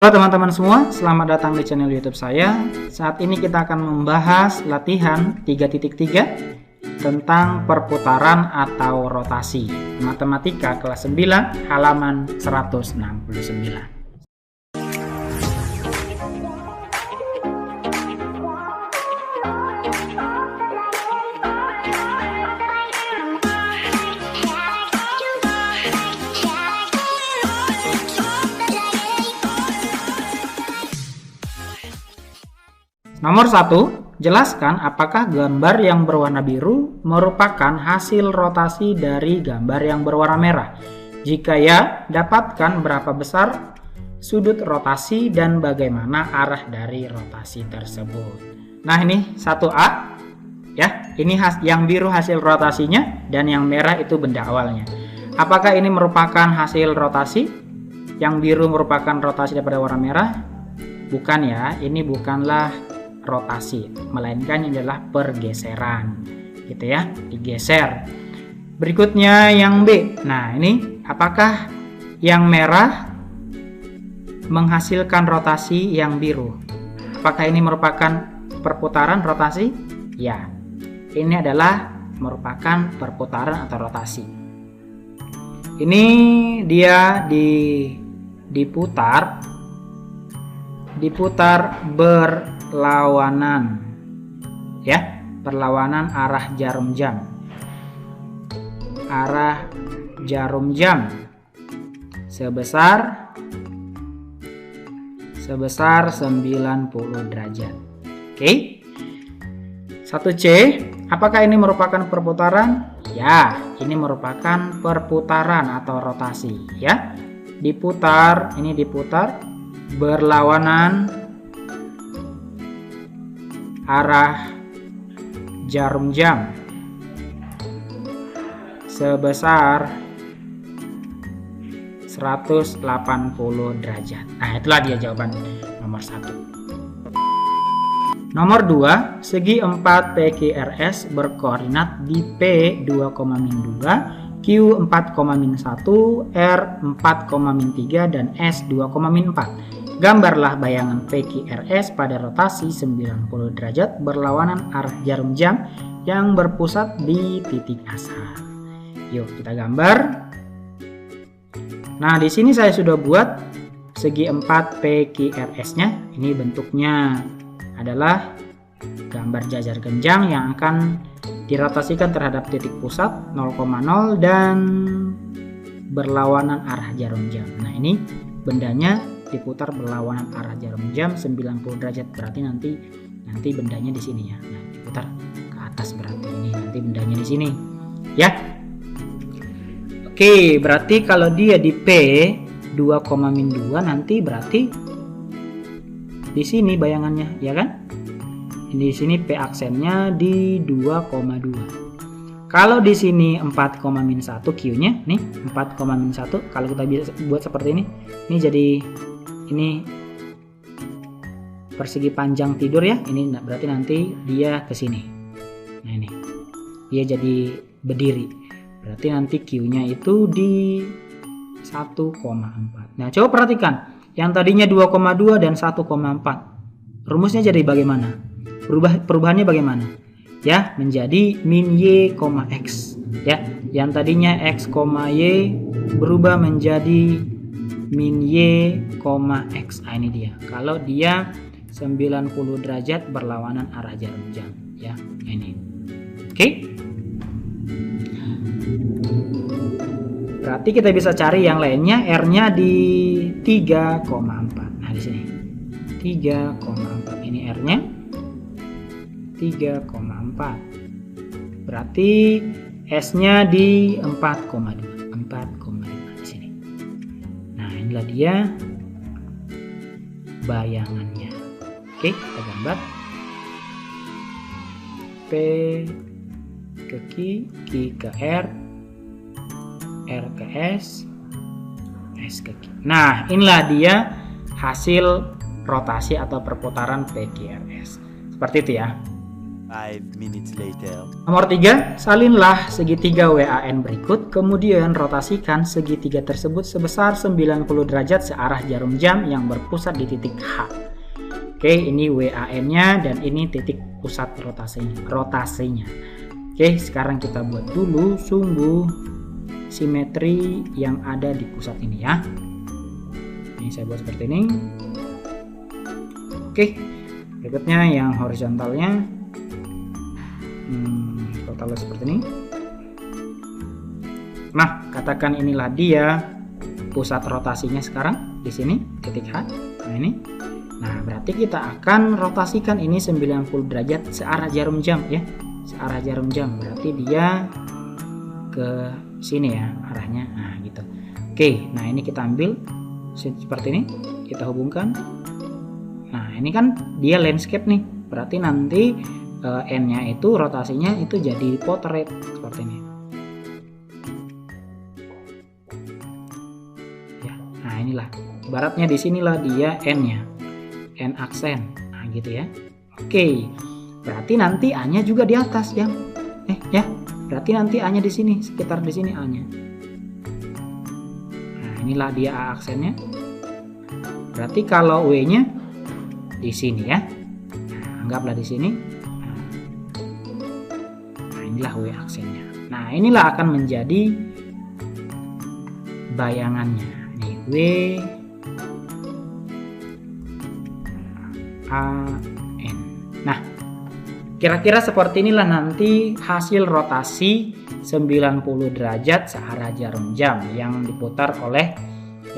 Halo teman-teman semua, selamat datang di channel YouTube saya. Saat ini kita akan membahas latihan 3.3 tentang perputaran atau rotasi. Matematika kelas 9, halaman 169. Nomor 1, jelaskan apakah gambar yang berwarna biru merupakan hasil rotasi dari gambar yang berwarna merah. Jika ya, dapatkan berapa besar sudut rotasi dan bagaimana arah dari rotasi tersebut. Nah, ini 1A ya. Ini yang biru hasil rotasinya dan yang merah itu benda awalnya. Apakah ini merupakan hasil rotasi? Yang biru merupakan rotasi daripada warna merah? Bukan ya, ini bukanlah rotasi, melainkan ini adalah pergeseran, gitu ya, digeser. Berikutnya yang B. Nah, ini apakah yang merah menghasilkan rotasi yang biru? Apakah ini merupakan perputaran rotasi? Ya, ini adalah merupakan perputaran atau rotasi. Ini dia diputar berlawanan ya, berlawanan arah jarum jam, sebesar 90 derajat. Oke. 1C, apakah ini merupakan perputaran? Ya, ini merupakan perputaran atau rotasi ya. Diputar berlawanan arah jarum jam sebesar 180 derajat. Nah, itulah dia jawaban nomor 1. Nomor 2, segi 4 PQRS berkoordinat di P 2,-2, Q 4,-1, R 4,-3 dan S 2,-4. Gambarlah bayangan PQRS pada rotasi 90 derajat berlawanan arah jarum jam yang berpusat di titik asal. Yuk kita gambar. Nah, di sini saya sudah buat segi 4 PQRS-nya. Ini bentuknya adalah gambar jajar genjang yang akan dirotasikan terhadap titik pusat 0,0 dan berlawanan arah jarum jam. Nah, ini bendanya diputar berlawanan arah jarum jam 90 derajat, berarti nanti bendanya di sini ya. Nah, diputar ke atas, berarti ini nanti bendanya di sini ya. Oke, berarti kalau dia di P 2,-2 nanti berarti di sini bayangannya ya kan. Di sini P aksennya di 2,2. Kalau di sini 4,-1 Q-nya nih 4,-1, kalau kita bisa buat seperti ini jadi ini persegi panjang tidur ya. Ini berarti nanti dia ke sini. Nah, ini dia jadi berdiri. Berarti nanti Q-nya itu di 1,4. Nah, coba perhatikan. Yang tadinya 2,2 dan 1,4. Rumusnya jadi bagaimana? Perubahannya bagaimana? Ya, menjadi min y, x ya. Yang tadinya x, y berubah menjadi min y, x. Nah, ini dia. Kalau dia 90 derajat berlawanan arah jarum jam ya. Ini. Oke. Berarti kita bisa cari yang lainnya, R-nya di 3,4. Nah, di sini 3,4. Ini R-nya 3,4. Berarti S-nya di 4,2. 4,5 di sini. Nah, inilah dia bayangannya. Oke, kita gambar. P ke Q, Q ke R, R ke S, S ke Q. Nah, inilah dia hasil rotasi atau perputaran PQRS. Seperti itu ya. 5 minutes later. Nomor 3, salinlah segitiga WAN berikut, kemudian rotasikan segitiga tersebut sebesar 90 derajat searah jarum jam yang berpusat di titik H. Oke, ini WAN-nya dan ini titik pusat rotasinya. Oke, sekarang kita buat dulu sumbu simetri yang ada di pusat ini ya. Ini saya buat seperti ini. Oke, berikutnya yang horizontalnya totalnya seperti ini. Nah, katakan inilah dia pusat rotasinya sekarang di sini titik H. Nah ini. Nah, berarti kita akan rotasikan ini 90 derajat searah jarum jam ya. Searah jarum jam berarti dia ke sini ya arahnya. Nah, gitu. Oke, nah ini kita ambil seperti ini, kita hubungkan. Nah, ini kan dia landscape nih. Berarti nanti N-nya itu rotasinya itu jadi portrait seperti ini. Ya, nah inilah. Ibaratnya di sinilah dia N-nya. N aksen. Nah, gitu ya. Oke. Berarti nanti A-nya juga di atas ya. Ya. Berarti nanti A-nya di sini, sekitar di sini A-nya. Nah, inilah dia A aksennya. Berarti kalau W-nya di sini ya. Nah, anggaplah di sini. Nah, inilah W aksennya. Nah, inilah akan menjadi bayangannya. Nih, W A N. Nah, kira-kira seperti inilah nanti hasil rotasi 90 derajat searah jarum jam yang diputar oleh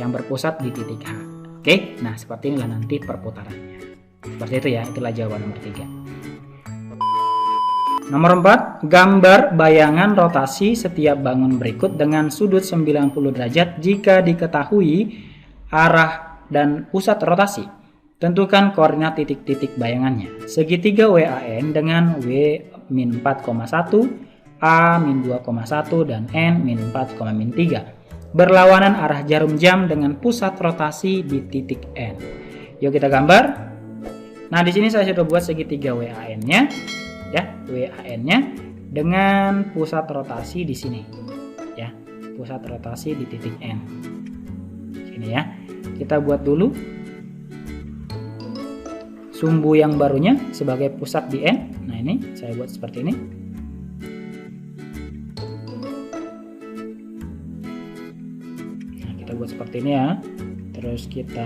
yang berpusat di titik H. Oke, nah seperti inilah nanti perputarannya. Seperti itu ya, itulah jawaban nomor 3. Nomor 4, gambar bayangan rotasi setiap bangun berikut dengan sudut 90 derajat jika diketahui arah dan pusat rotasi. Tentukan koordinat titik-titik bayangannya. Segitiga WAN dengan W-4,1, A-2,1, dan N-4,3. Berlawanan arah jarum jam dengan pusat rotasi di titik N. Yuk kita gambar. Nah, di sini saya sudah buat segitiga WAN-nya, ya, WAN-nya dengan pusat rotasi di sini, ya, pusat rotasi di titik N. Sini ya. Kita buat dulu sumbu yang barunya sebagai pusat di N. Nah, ini saya buat seperti ini. Nah, kita buat seperti ini ya. Terus kita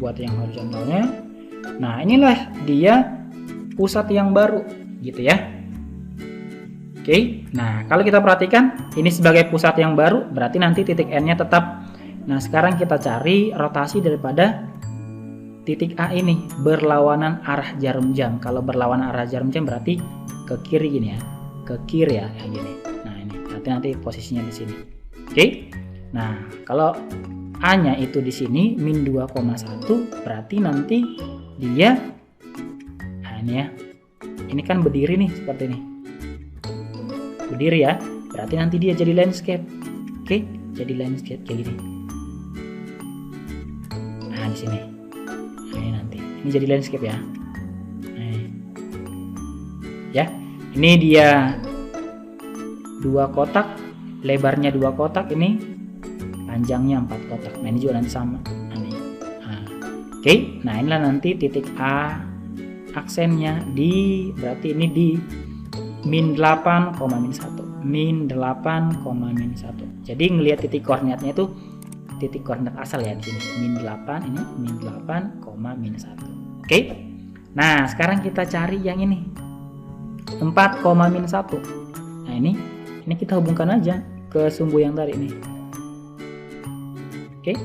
buat yang horizontalnya. Nah, inilah dia pusat yang baru gitu ya. Oke. Nah, kalau kita perhatikan ini sebagai pusat yang baru, berarti nanti titik N-nya tetap. Nah, sekarang kita cari rotasi daripada titik A ini berlawanan arah jarum jam. Kalau berlawanan arah jarum jam berarti ke kiri gini ya, ke kiri ya, gini. Nah, ini berarti nanti posisinya di sini. Oke. Nah, kalau A-nya itu di sini min 2,1 berarti nanti dia, nah ini ya, ini kan berdiri nih seperti ini, berdiri ya. Berarti nanti dia jadi landscape. Oke, jadi landscape kayak gini. Nah, di sini. Ini jadi landscape ya. Nah, ya, ini dia 2 kotak, lebarnya 2 kotak, ini panjangnya 4 kotak. Nah, ini juga nanti sama. Nah, oke, nah inilah nanti titik A aksennya di, berarti ini di min 8,-1, min 8,-1. Jadi ngelihat titik koordinatnya itu titik koordinat asal ya di sini, min 8, ini min 8,-1. Oke. Nah, sekarang kita cari yang ini 4,-1. Nah, ini kita hubungkan aja ke sumbu yang tadi ini. Oke.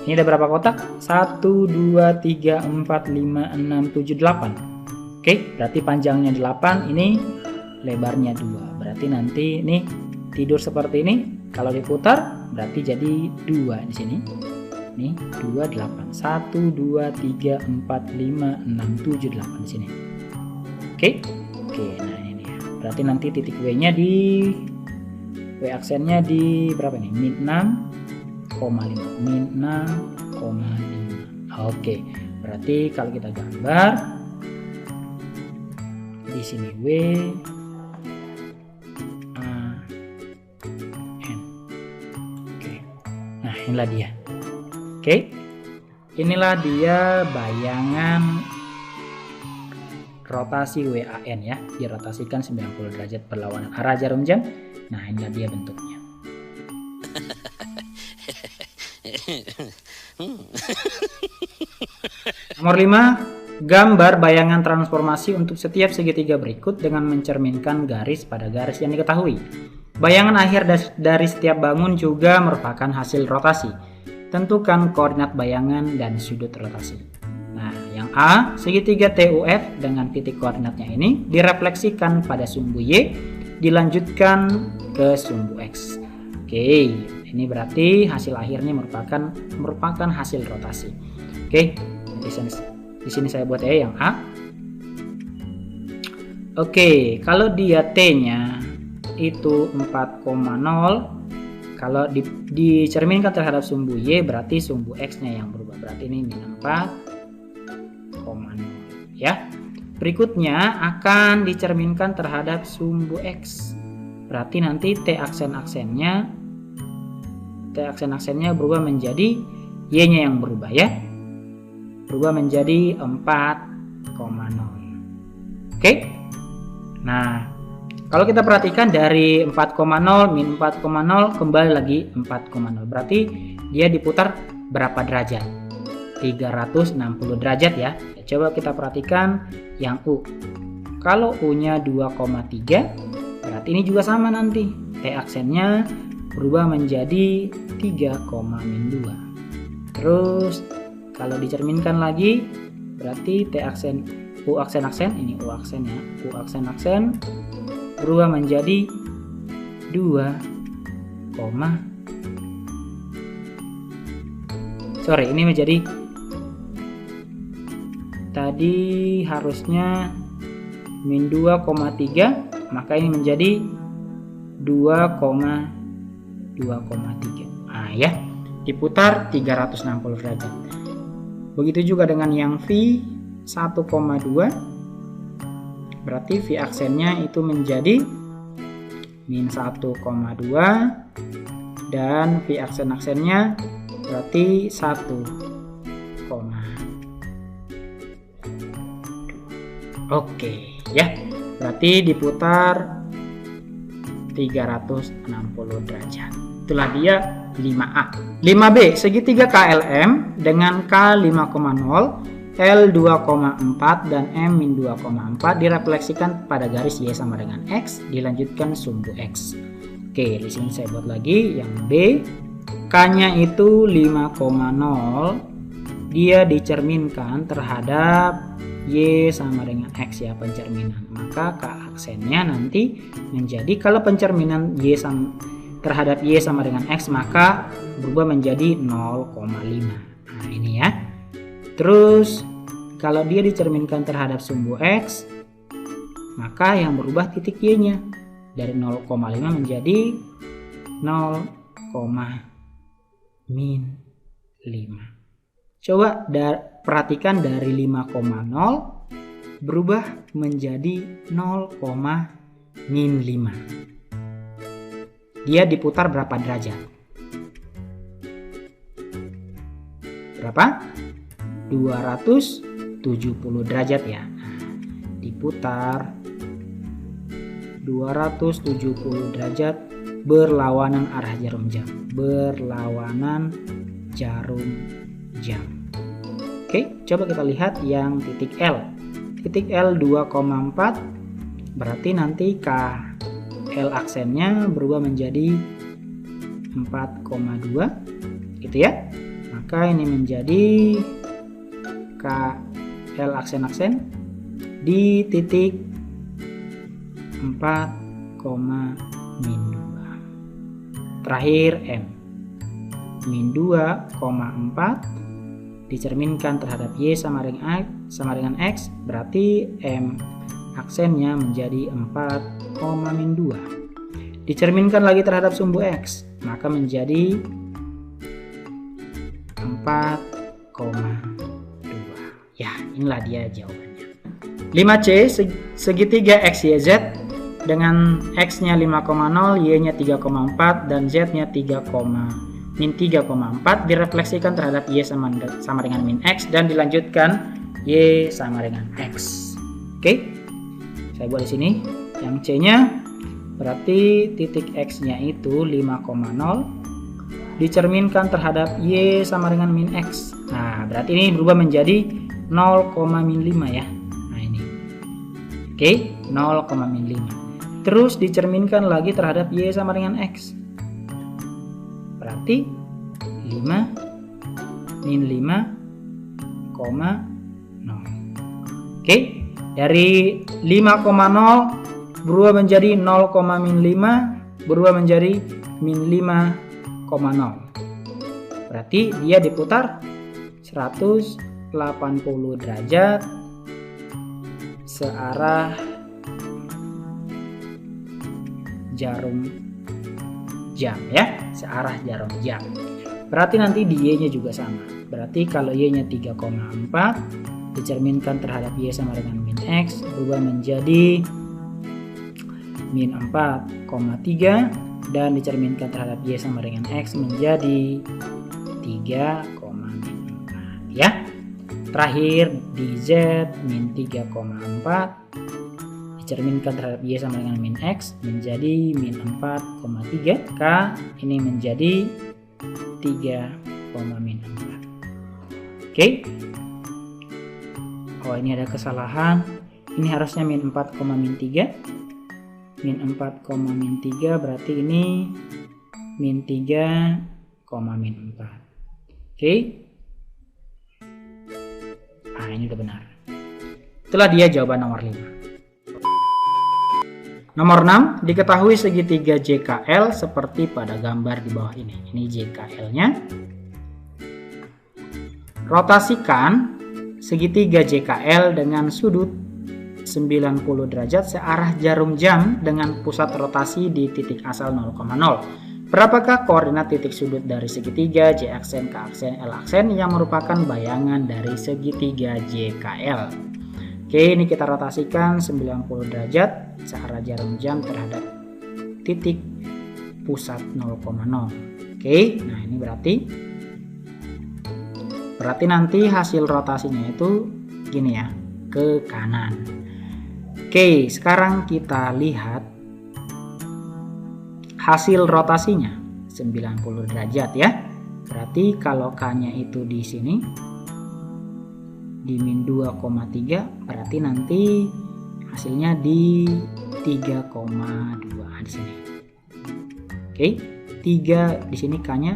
Ini ada berapa kotak? 1 2 3 4 5 6 7 8. Oke, berarti panjangnya 8, ini lebarnya 2. Berarti nanti ini tidur seperti ini. Kalau diputar berarti jadi 2 di sini. Nih, 2 8. 1 2 3 4 5 6 7 8 di sini. Oke. Nah ini ya. Berarti nanti titik W-nya di W aksennya di berapa nih? Min 6,5. Min 6,5. Oke. Berarti kalau kita gambar di sini W A N. Oke. Nah, inilah dia. Oke. Inilah dia bayangan rotasi WAN ya. Dirotasikan 90 derajat berlawanan arah jarum jam. Nah, inilah dia bentuknya. Nomor 5, gambar bayangan transformasi untuk setiap segitiga berikut dengan mencerminkan garis pada garis yang diketahui. Bayangan akhir dari setiap bangun juga merupakan hasil rotasi. Tentukan koordinat bayangan dan sudut rotasi. Nah, yang A, segitiga TUF dengan titik koordinatnya ini direfleksikan pada sumbu Y, dilanjutkan ke sumbu X. Oke, ini berarti hasil akhirnya merupakan hasil rotasi. Oke, di sini saya buat yang A. Oke, kalau dia T-nya itu 4,0, kalau dicerminkan terhadap sumbu Y berarti sumbu X-nya yang berubah. Berarti ini min 4,0 ya. Berikutnya akan dicerminkan terhadap sumbu X. Berarti nanti T aksen-aksennya berubah menjadi Y-nya yang berubah ya. Berubah menjadi 4,0. Oke. Nah, kalau kita perhatikan dari 4,0 min 4,0 kembali lagi 4,0. Berarti dia diputar berapa derajat? 360 derajat ya. Coba kita perhatikan yang U. Kalau U-nya 2,3 berarti ini juga sama nanti. T aksennya berubah menjadi 3,-2. Terus kalau dicerminkan lagi berarti T aksen U aksen-aksen ini U aksen ya. U aksen-aksen berubah menjadi 2, ini menjadi tadi harusnya min 2,3, maka ini menjadi 2,3. Nah ya, diputar 360 derajat. Begitu juga dengan yang V 1,2, berarti V aksennya itu menjadi min 1,2 dan V aksen-aksennya berarti 1,2. Oke ya, berarti diputar 360 derajat. Itulah dia 5A. 5B, segitiga KLM dengan K 5,0, L 2,4 dan M min 2,4 direfleksikan pada garis Y sama dengan X, dilanjutkan sumbu X. Oke, di sini saya buat lagi yang B. K-nya itu 5,0, dia dicerminkan terhadap Y sama dengan X ya, pencerminan. Maka K aksennya nanti menjadi, kalau pencerminan Y terhadap Y sama dengan X, maka berubah menjadi 0,5. Nah ini ya. Terus kalau dia dicerminkan terhadap sumbu X, maka yang berubah titik Y-nya dari 0,5 menjadi 0,-5. Coba perhatikan dari 5,0 berubah menjadi 0,-5. Dia diputar berapa derajat? Berapa? 270 derajat ya. Nah, diputar 270 derajat berlawanan arah jarum jam. Berlawanan jarum jam. Oke, coba kita lihat yang titik L. Titik L 2,4 berarti nanti K L aksennya berubah menjadi 4,2 gitu ya. Maka ini menjadi KL aksen-aksen di titik 4,-2. Terakhir M min 2,4 dicerminkan terhadap Y sama dengan X, berarti M aksennya menjadi 4,-2. Dicerminkan lagi terhadap sumbu X, maka menjadi 4,2. Ya, inilah dia jawabannya. 5C segitiga XYZ dengan X-nya 5,0, Y-nya 3,4 dan Z-nya min 3,4 direfleksikan terhadap Y sama dengan min X dan dilanjutkan Y sama dengan X. Oke, saya buat di sini. Yang C-nya berarti titik X-nya itu 5,0 dicerminkan terhadap Y sama dengan min X. Nah, berarti ini berubah menjadi 0,-5 ya. Nah, ini. Oke, 0,-5. Terus dicerminkan lagi terhadap Y sama dengan X. Berarti 5 min 5,0. Oke, dari 5,0 berubah menjadi 0,-5 berubah menjadi min 5,0. Berarti dia diputar 180 derajat searah jarum jam ya, searah jarum jam. Berarti nanti di Y-nya juga sama. Berarti kalau Y-nya 3,4 dicerminkan terhadap Y sama dengan min X berubah menjadi min 4,3 dan dicerminkan terhadap Y sama dengan X menjadi 3,4 ya. Terakhir di Z min 3,4 dicerminkan terhadap Y sama dengan min X menjadi min 4,3. K ini menjadi 3,4. Oke. Oh, ini ada kesalahan. Ini harusnya min 4,-3. Min 4,-3 berarti ini min 3,-4. Oke. Nah, ini udah benar. Itulah dia jawaban nomor 5. Nomor 6, diketahui segitiga JKL seperti pada gambar di bawah ini. Ini JKL-nya. Rotasikan segitiga JKL dengan sudut 90 derajat searah jarum jam dengan pusat rotasi di titik asal 0,0. Berapakah koordinat titik sudut dari segitiga J aksen, K aksen, L aksen yang merupakan bayangan dari segitiga JKL? Oke, ini kita rotasikan 90 derajat searah jarum jam terhadap titik pusat 0,0. Oke, nah ini berarti nanti hasil rotasinya itu gini ya, ke kanan. Oke, sekarang kita lihat hasil rotasinya 90 derajat ya. Berarti kalau K-nya itu di sini di min 2,3 berarti nanti hasilnya di 3,2 di sini. Oke, 3 di sini K-nya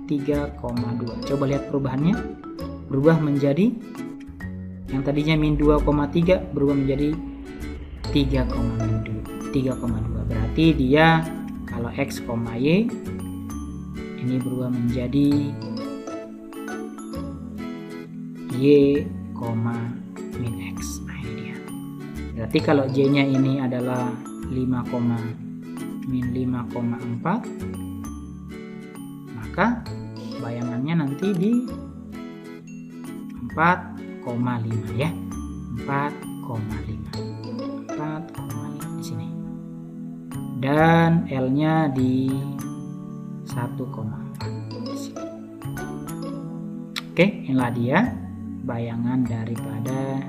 3,2. Coba lihat perubahannya. Berubah menjadi yang tadinya min 2,3 berubah menjadi 3,2. Berarti dia kalau X, Y ini berubah menjadi Y, min X. Nah, ini dia. Berarti kalau J-nya ini adalah 5, min 5,4 maka bayangannya nanti di 4,5 ya. 4,5 di sini. Dan L-nya di 1,4 di sini. Oke, inilah dia bayangan daripada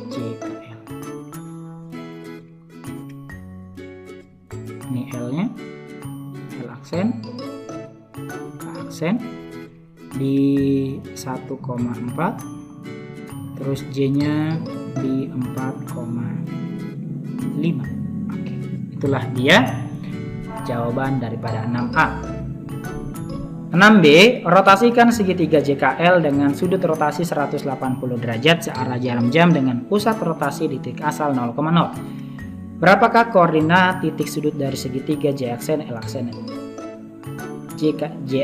JKL. Ini L-nya, L aksen, K aksen di 1,4, terus J-nya di 4,5. Oke, itulah dia jawaban daripada 6A. 6B, rotasikan segitiga JKL dengan sudut rotasi 180 derajat searah jarum jam dengan pusat rotasi di titik asal 0,0. Berapakah koordinat titik sudut dari segitiga J aksen, L aksen, J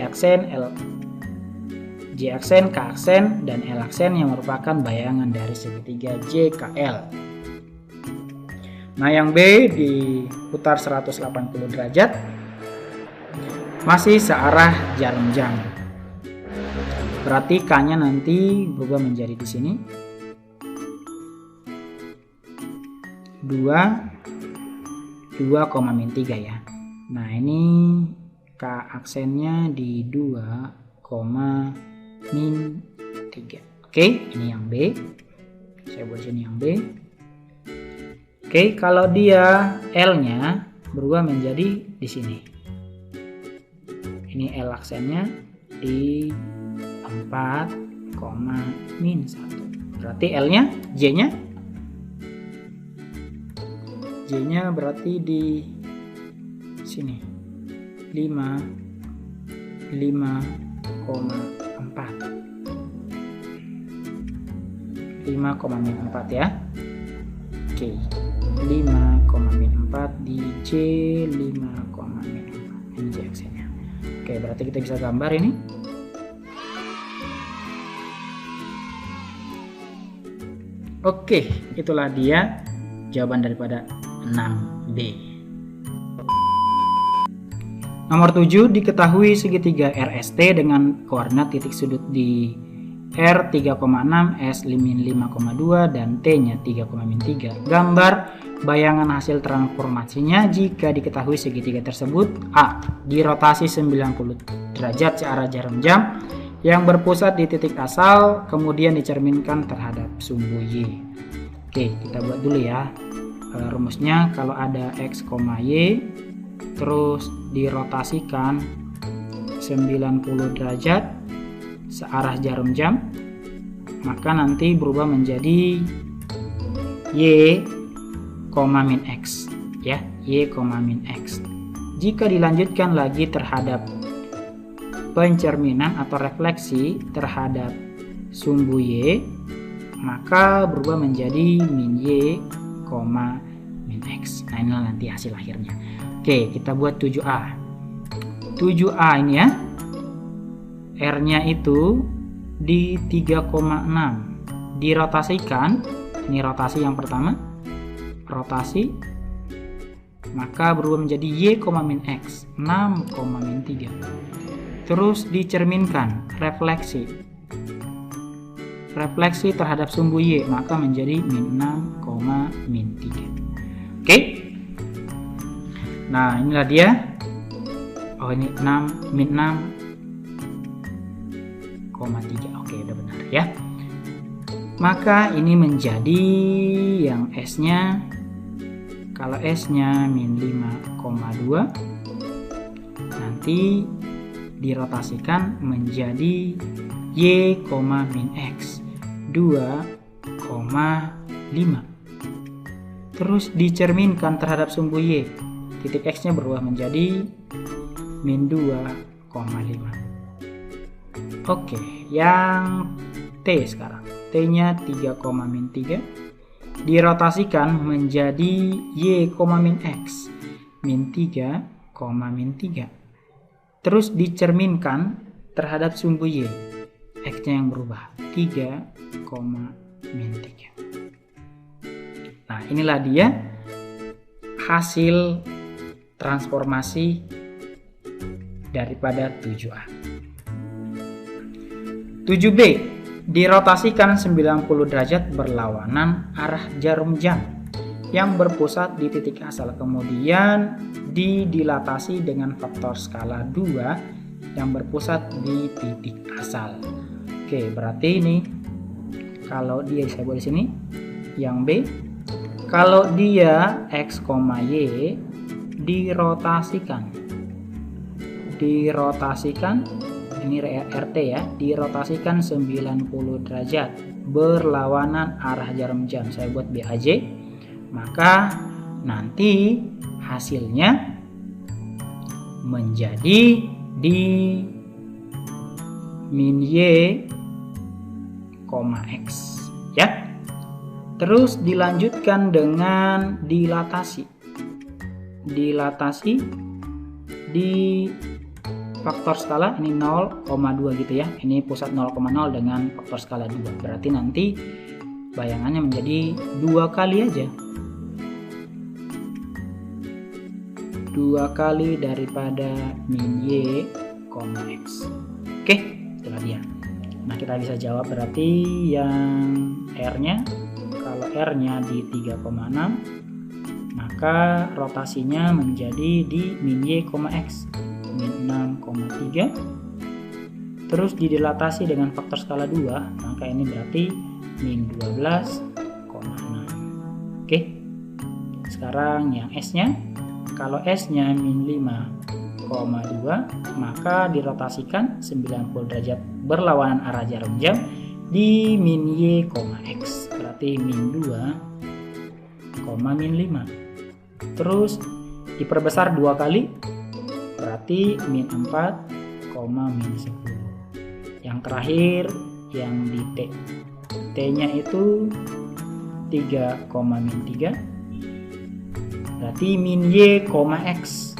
aksen, J aksen, K aksen, dan L aksen yang merupakan bayangan dari segitiga JKL? Nah, yang B diputar 180 derajat masih searah jarum jam. Berarti K-nya nanti berubah menjadi di sini 2,-3 ya. Nah, ini K aksennya di 2,-3. Oke, ini yang B. Saya buat sini yang B. Oke, kalau dia L-nya berubah menjadi di sini. Ini L aksennya di 4,-1. Berarti L-nya, J-nya berarti di sini 5,4 ya. Oke, 5,-4 di J, 5,-4 ini J aksennya. Oke, berarti kita bisa gambar ini. Oke, itulah dia jawaban daripada 6B. Nomor 7, diketahui segitiga RST dengan koordinat titik sudut di R 3,6, S 5,2 dan T-nya 3,3. Gambar bayangan hasil transformasinya jika diketahui segitiga tersebut: A. Dirotasi 90 derajat searah jarum jam yang berpusat di titik asal, kemudian dicerminkan terhadap sumbu Y. Oke, kita buat dulu ya. Rumusnya kalau ada X, Y, terus dirotasikan 90 derajat searah jarum jam, maka nanti berubah menjadi Y, min X ya, Y, min X. Jika dilanjutkan lagi terhadap pencerminan atau refleksi terhadap sumbu Y, maka berubah menjadi min Y, min X. Nah, inilah nanti hasil akhirnya. Oke, kita buat 7A. 7A ini ya, R-nya itu di 3,6. Dirotasikan, ini rotasi yang pertama, rotasi, maka berubah menjadi Y, min X, 6,-3. Terus dicerminkan, refleksi terhadap sumbu Y, maka menjadi min 6,-3. Oke. Nah, inilah dia. Oh, ini 6, min 6,3. Oke, udah benar ya. Maka ini menjadi yang S-nya, kalau S-nya min 5,2, nanti dirotasikan menjadi Y, min X 2,5. Terus dicerminkan terhadap sumbu Y, titik X nya berubah menjadi min 2,5. Oke, yang T sekarang, T nya 3,-3 dirotasikan menjadi Y, min X min 3,-3. Terus dicerminkan terhadap sumbu Y, X nya yang berubah 3,-3. Nah, inilah dia hasil transformasi daripada 7A. 7B, dirotasikan 90 derajat berlawanan arah jarum jam yang berpusat di titik asal, kemudian didilatasi dengan faktor skala 2 yang berpusat di titik asal. Oke, berarti ini kalau dia, saya buat di sini yang B, kalau dia X, Y dirotasikan ini RT ya, dirotasikan 90 derajat berlawanan arah jarum jam, saya buat BAJ, maka nanti hasilnya menjadi di min Y, X ya. Terus dilanjutkan dengan dilatasi di faktor skala ini 0,2 gitu ya. Ini pusat 0,0 dengan faktor skala 2. Berarti nanti bayangannya menjadi 2 kali aja. 2 kali daripada min Y, X. Oke, itulah dia. Nah, kita bisa jawab berarti yang R-nya, kalau R-nya di 3,6, maka rotasinya menjadi di min Y, X, min 6,3. Terus didilatasi dengan faktor skala 2, maka ini berarti min 12,6. Oke, sekarang yang S-nya, kalau S-nya min 5,2, maka dirotasikan 90 derajat berlawanan arah jarum jam di min Y, X, berarti min 2, min 5. Terus diperbesar 2 kali, berarti min 4, min 10. Yang terakhir yang di T, T-nya itu 3, min 3, berarti min Y, X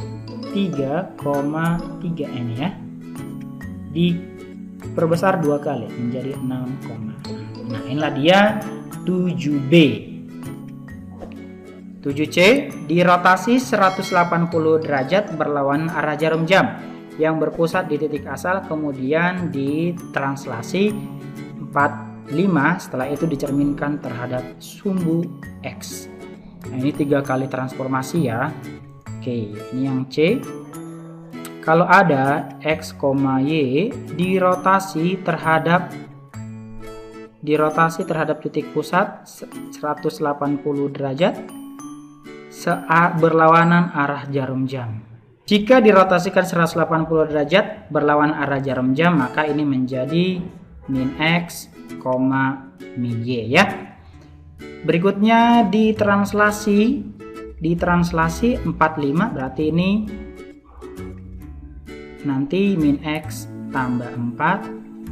3,3 ini ya, diperbesar 2 kali menjadi 6, nah inilah dia 7B. 7C dirotasi 180 derajat berlawanan arah jarum jam yang berpusat di titik asal, kemudian ditranslasi 45, setelah itu dicerminkan terhadap sumbu X. Nah ini 3 kali transformasi ya. Oke, ini yang C. Kalau ada X, Y dirotasi terhadap titik pusat 180 derajat berlawanan arah jarum jam. Jika dirotasikan 180 derajat berlawanan arah jarum jam, maka ini menjadi min X, min Y ya. Berikutnya ditranslasi 45, berarti ini nanti min X tambah 4,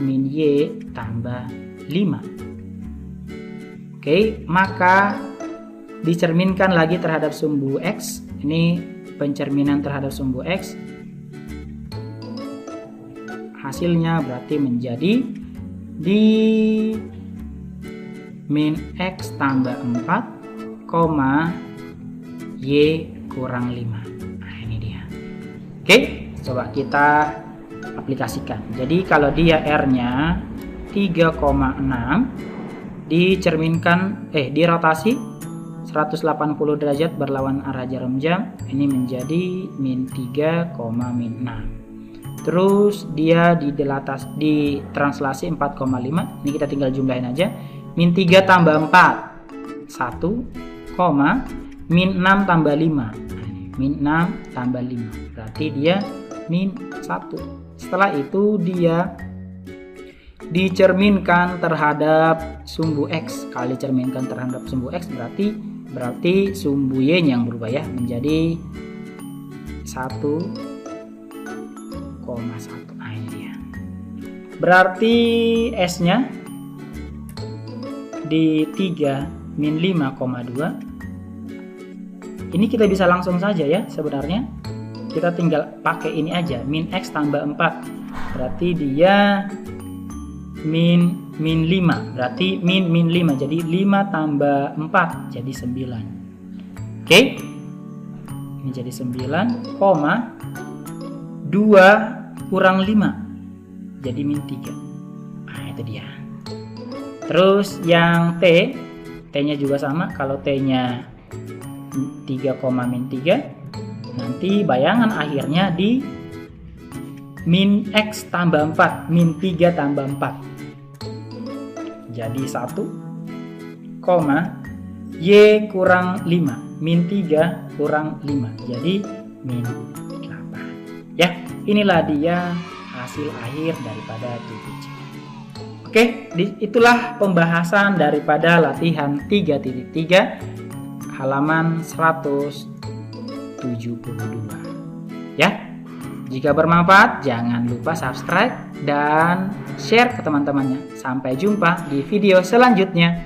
min Y tambah 5. Oke, maka dicerminkan lagi terhadap sumbu X. Ini pencerminan terhadap sumbu X. Hasilnya berarti menjadi di min X tambah 4, Y kurang 5. Nah ini dia. Oke, coba kita aplikasikan. Jadi kalau dia R-nya 3,6, dirotasi 180 derajat berlawan arah jarum jam, ini menjadi min 3, min 6. Terus dia ditranslasi 4,5, ini kita tinggal jumlahin aja. Min 3 tambah 4, 1, min 6 tambah 5, min 6 tambah 5, berarti dia min 1. Setelah itu dia dicerminkan terhadap sumbu X. Kali cerminkan terhadap sumbu X berarti sumbu Y yang berubah ya, menjadi 1,1. Nah ini dia. Berarti S-nya di 3 min 5,2. Ini kita bisa langsung saja ya sebenarnya. Kita tinggal pakai ini aja, min X tambah 4. Berarti dia min 5, berarti min 5, jadi 5 tambah 4 jadi 9. Oke, ini jadi 9, 2 kurang 5 jadi min 3. Nah itu dia. Terus yang T nya juga sama. Kalau T nya 3, min 3, nanti bayangan akhirnya di min X tambah 4, min 3 tambah 4 jadi 1, Y kurang 5, min 3 kurang 5 jadi min 8 ya. Inilah dia hasil akhir daripada 7C. Oke, itulah pembahasan daripada latihan 3.3 halaman 172 ya. Jika bermanfaat, jangan lupa subscribe dan share ke teman-temannya. Sampai jumpa di video selanjutnya.